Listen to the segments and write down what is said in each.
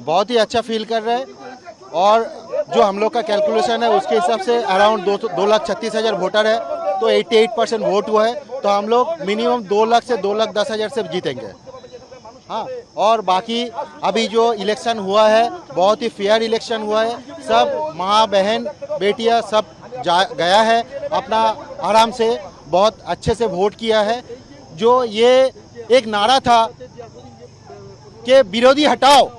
बहुत ही अच्छा फील कर रहे हैं और जो हम लोग का कैलकुलेशन है उसके हिसाब से अराउंड 2,36,000 वोटर है, तो 88% वोट हुआ है, तो हम लोग मिनिमम 2 लाख से 2,10,000 से जीतेंगे। हाँ, और बाकी अभी जो इलेक्शन हुआ है बहुत ही फेयर इलेक्शन हुआ है, सब माँ बहन बेटियाँ सब गया है अपना आराम से, बहुत अच्छे से वोट किया है। जो ये एक नारा था कि विरोधी हटाओ,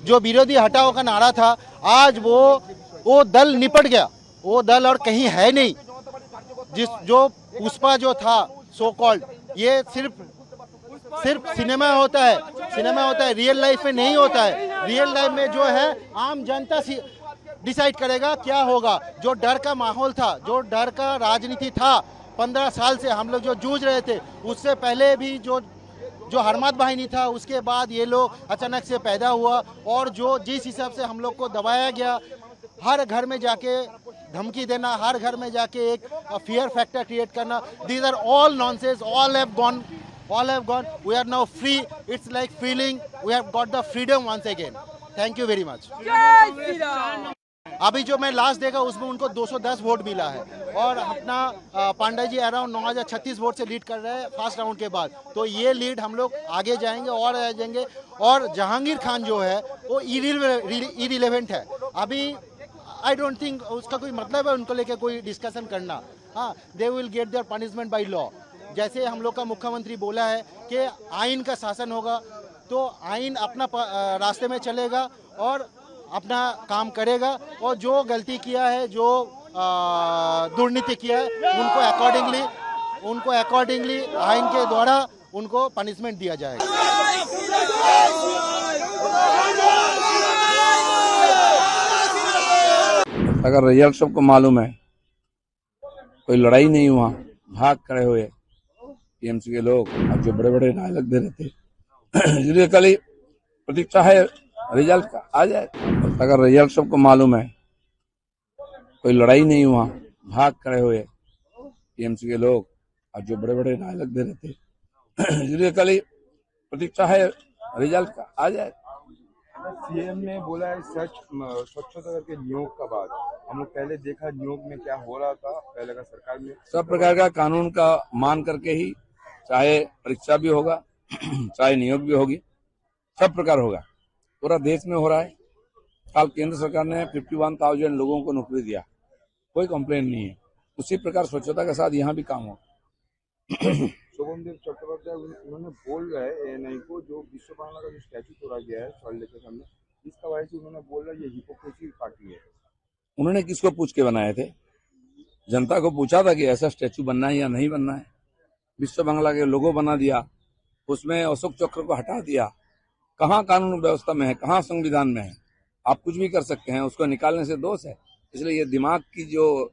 जो विरोधी हटाओ का नारा था, आज वो दल निपट गया, वो दल और कहीं है नहीं। जो पुष्पा जो था सो कॉल्ड, ये सिर्फ सिनेमा होता है, रियल लाइफ में नहीं होता है। रियल लाइफ में जो है आम जनता डिसाइड करेगा क्या होगा। जो डर का माहौल था, जो डर का राजनीति था 15 साल से हम लोग जो जूझ रहे थे, उससे पहले भी जो हरमत वाहिनी था, उसके बाद ये लोग अचानक से पैदा हुआ और जो जिस हिसाब से हम लोग को दबाया गया, हर घर में जाके धमकी देना, हर घर में जाके एक फियर फैक्टर क्रिएट करना, these are all nonsense, all have gone, we are now free, it's like feeling we have got the freedom once again. Thank you very much. अभी जो मैं लास्ट देखा उसमें उनको 210 वोट मिला है और अपना पांडा जी अराउंड 9,036 वोट से लीड कर रहे हैं फर्स्ट राउंड के बाद। तो ये लीड हम लोग आगे जाएंगे और आगे जाएंगे। और जहांगीर खान जो है वो इरिलेवेंट है अभी, आई डोंट थिंक उसका कोई मतलब है उनको लेके कोई डिस्कशन करना। हाँ, they will get their punishment by law. जैसे हम लोग का मुख्यमंत्री बोला है कि आइन का शासन होगा, तो आइन अपना रास्ते में चलेगा और अपना काम करेगा, और जो गलती किया है, जो दुर्नीति किया है, उनको अकॉर्डिंगली आइन के द्वारा उनको पनिशमेंट दिया जाएगा। अगर रिजल्ट सबको मालूम है, कोई लड़ाई नहीं हुआ, भाग खड़े हुए टीएमसी के लोग, अब जो बड़े बड़े डायलॉग दे रहे थे इसलिए कल ही प्रतीक्षा है रिजल्ट का आ जाए। अगर रिजल्ट सबको मालूम है, कोई लड़ाई नहीं हुआ, भाग खड़े हुए टीएमसी के लोग, अब जो बड़े बड़े डायलॉग दे रहे थे इसलिए कल ही प्रतीक्षा है रिजल्ट का आ जाए। सीएम ने बोला है स्वच्छता करके नियोग का बात, हम लोग पहले देखा नियोग में क्या हो रहा था पहले का सरकार में। सब प्रकार का कानून का मान करके ही, चाहे परीक्षा भी होगा चाहे नियोग भी होगी, सब प्रकार होगा। पूरा देश में हो रहा है। कल केंद्र सरकार ने 51,000 लोगों को नौकरी दिया, कोई कंप्लेन नहीं है। उसी प्रकार स्वच्छता के साथ यहाँ भी काम हो। शोभमदेव चट्टोपाध्याय उन्होंने बोल रहे एएनआई को, जो विश्व बांग्ला का जो स्टैचू तोड़ा गया है सॉल्ट के सामने, इसका वजह से उन्होंने बोल रहा ये हिपोक्रेसी पार्टी है। उन्होंने किसको पूछ के बनाए थे? जनता को पूछा था कि ऐसा स्टैचू बनना है या नहीं बनना है। विश्व बांग्ला के लोगो बना दिया, उसमें अशोक चक्र को हटा दिया। कहाँ कानून व्यवस्था में है, कहाँ संविधान में है? आप कुछ भी कर सकते हैं, उसको निकालने से दोष है। इसलिए ये दिमाग की जो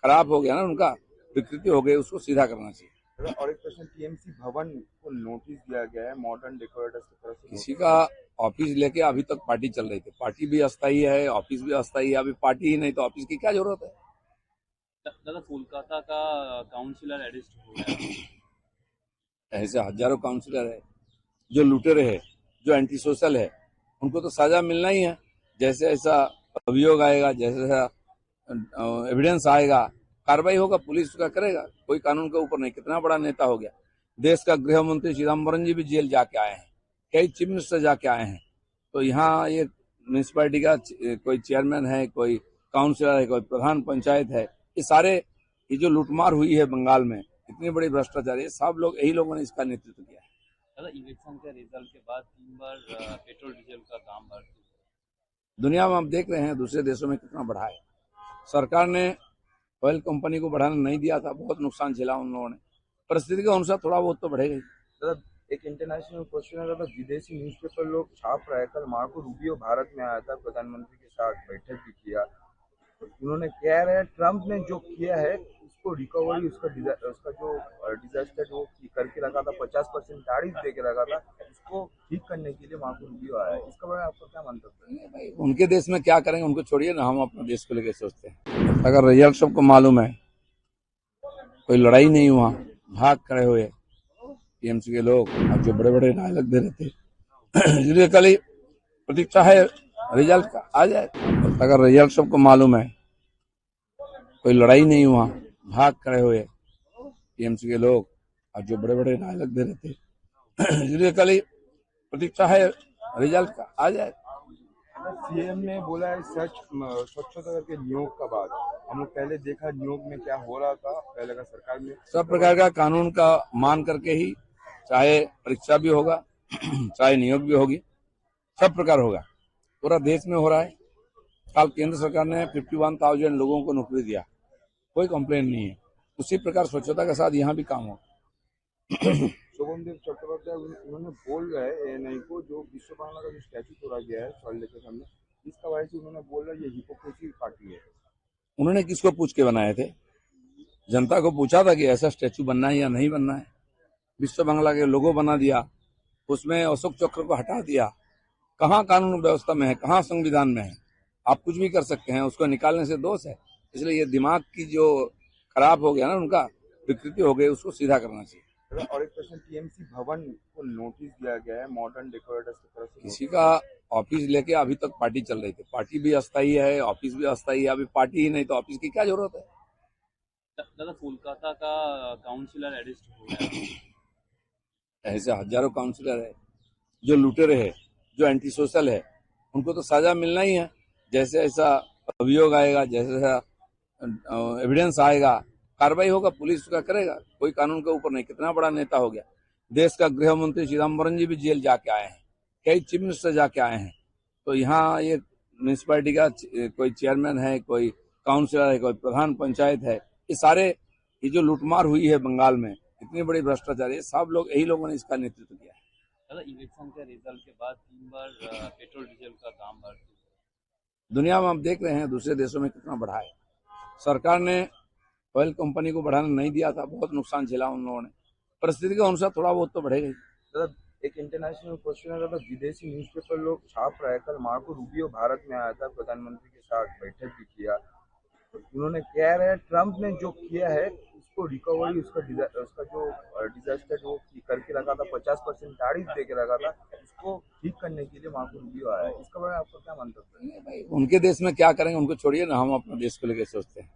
खराब हो गया ना, उनका विकृति हो गई, उसको सीधा करना चाहिए। और एक क्वेश्चन, टीएमसी भवन को नोटिस दिया गया है मॉडर्न डेकोरेटर्स की तरफ से। किसी का ऑफिस लेके अभी तक पार्टी चल रही थी। पार्टी भी अस्थायी है, ऑफिस भी अस्थायी है। अभी पार्टी ही नहीं तो ऑफिस की क्या जरूरत है? दादा, कोलकाता का काउंसिलर अरेस्ट हो गया। ऐसे हजारों काउंसिलर है जो लुटेरे है, जो एंटी सोशल है, उनको तो सजा मिलना ही है। जैसे ऐसा अभियोग आएगा, जैसे ऐसा एविडेंस आएगा, कार्रवाई होगा, पुलिस उसका करेगा। कोई कानून के ऊपर नहीं। कितना बड़ा नेता हो गया। देश का गृह मंत्री चिदम्बरम जी भी जेल जाके आए हैं, कई चीफ मिनिस्टर जाके आए हैं। तो यहाँ ये म्यूनिसिपैलिटी का कोई चेयरमैन है, कोई काउंसिलर है, कोई प्रधान पंचायत है, ये सारे ये जो लूटमार हुई है बंगाल में, इतनी बड़ी भ्रष्टाचार, ये सब लोग, यही लोगों ने इसका नेतृत्व किया है। दादा, इलेक्शन के रिजल्ट के बाद 3 बार पेट्रोल डीजल का दाम बढ़ गया। दुनिया में हम देख रहे हैं दूसरे देशों में कितना बढ़ा है। सरकार ने ऑयल कंपनी को बढ़ाने नहीं दिया था, बहुत नुकसान झेला उन लोगों ने। परिस्थिति के अनुसार थोड़ा बहुत तो बढ़ेगा ही। दादा, एक इंटरनेशनल क्वेश्चन है दादा, विदेशी न्यूज़पेपर लोग छाप रहे, कल मार्को रूबियो भारत में आया था, प्रधानमंत्री के साथ बैठक भी किया। उन्होंने कह रहे हैं ट्रम्प ने जो किया है उसको रिकवरी, उसका जो डिजास्टर जो करके रखा था, 50% टैरिफ दे के रखा था, उसको ठीक करने के लिए मार्को रूबियो आया है। इसका बारे में आपको क्या मंतव्य है? भाई, उनके देश में क्या करेंगे उनको छोड़िए ना, हम अपने देश को लेकर सोचते हैं। अगर रिजल्ट सबको मालूम है, कोई लड़ाई नहीं हुआ, भाग खड़े हुए टीएमसी के लोग, अब जो बड़े बड़े डायलॉग दे रहे थे इसलिए कल ही प्रतीक्षा है रिजल्ट आ जाए। अगर रिजल्ट सबको मालूम है, कोई लड़ाई नहीं हुआ, भाग खड़े हुए टीएमसी के लोग और जो बड़े बड़े डायलॉग दे रहे थे इसलिए कल ही प्रतीक्षा है रिजल्ट का आ जाए। सीएम ने बोला है स्वच्छता करके नियोग का बात। हम लोग पहले देखा नियोग में क्या हो रहा था पहले का सरकार में। सब प्रकार का कानून का मान करके ही, चाहे परीक्षा भी होगा चाहे नियोग भी होगी, सब प्रकार होगा। पूरा देश में हो रहा है। कल केंद्र सरकार ने 51,000 लोगों को नौकरी दिया, कोई कंप्लेन नहीं है। उसी प्रकार स्वच्छता के साथ यहाँ भी काम होगा। शोभनदेव चट्टोपाध्याय उन्होंने बोल रहे एएनआई को, जो विश्व बांग्ला का जो स्टैचू तोड़ा गया है सॉल्ट के सामने, इसका वजह से उन्होंने बोल रहा है ये हिपोक्रेसी पार्टी है। उन्होंने किसको पूछ के बनाए थे? जनता को पूछा था कि ऐसा स्टैचू बनना है या नहीं बनना है। विश्व बांग्ला के लोगो बना दिया, उसमें अशोक चक्र को हटा दिया। कहाँ कानून व्यवस्था में है, कहाँ संविधान में है? आप कुछ भी कर सकते हैं, उसको निकालने से दोष है। इसलिए ये दिमाग की जो खराब हो गया ना, उनका विकृति हो गई, उसको सीधा करना चाहिए। और एक क्वेश्चन, टीएमसी भवन को नोटिस दिया गया है मॉडर्न डेकोरेटर्स की तरफ से। किसी का ऑफिस लेके अभी तक पार्टी चल रही थी। पार्टी भी अस्थायी है, ऑफिस भी अस्थायी है। अभी पार्टी ही नहीं तो ऑफिस की क्या जरूरत है? दादा कोलकाता का काउंसिलर अरेस्ट हो गया। ऐसे हजारों काउंसिलर है जो लुटेरे है, जो एंटी सोशल है, उनको तो सजा मिलना ही है। जैसे ऐसा अभियोग आएगा, जैसे ऐसा एविडेंस आएगा, कार्रवाई होगा, पुलिस उसका करेगा। कोई कानून के ऊपर नहीं। कितना बड़ा नेता हो गया। देश का गृह मंत्री चिदम्बरम जी भी जेल जाके आए हैं, कई चीफ मिनिस्टर जाके आए हैं। तो यहाँ ये म्यूनिसिपैलिटी का कोई चेयरमैन है, कोई काउंसिलर है, कोई प्रधान पंचायत है, ये सारे ये जो लूटमार हुई है बंगाल में, इतनी बड़ी भ्रष्टाचार, ये सब लोग, यही लोगों ने इसका नेतृत्व किया है। दादा इलेक्शन के रिजल्ट के बाद 3 बार पेट्रोल डीजल का दाम बढ़ चुका है। दुनिया में हम देख रहे हैं दूसरे देशों में कितना बढ़ा है। सरकार ने ऑयल कंपनी को बढ़ाने नहीं दिया था, बहुत नुकसान झेला उन लोगों ने। परिस्थिति के अनुसार थोड़ा बहुत तो बढ़ेगा ही। दादा एक इंटरनेशनल क्वेश्चन है दादा, विदेशी न्यूज़पेपर लोग छाप रहे। कल मार्को रूबियो भारत में आया था, प्रधानमंत्री के साथ बैठक भी किया। तो उन्होंने कह रहे हैं ट्रम्प ने जो किया है उसको रिकवरी, उसका जो डिजास्टर जो करके रखा था, 50% तारीफ दे के रखा था, उसको ठीक करने के लिए मार्को रूबियो आया है। इसका बारे में आपको क्या मंतव्य है? भाई उनके देश में क्या करेंगे उनको छोड़िए ना, हम अपने देश को लेकर सोचते हैं।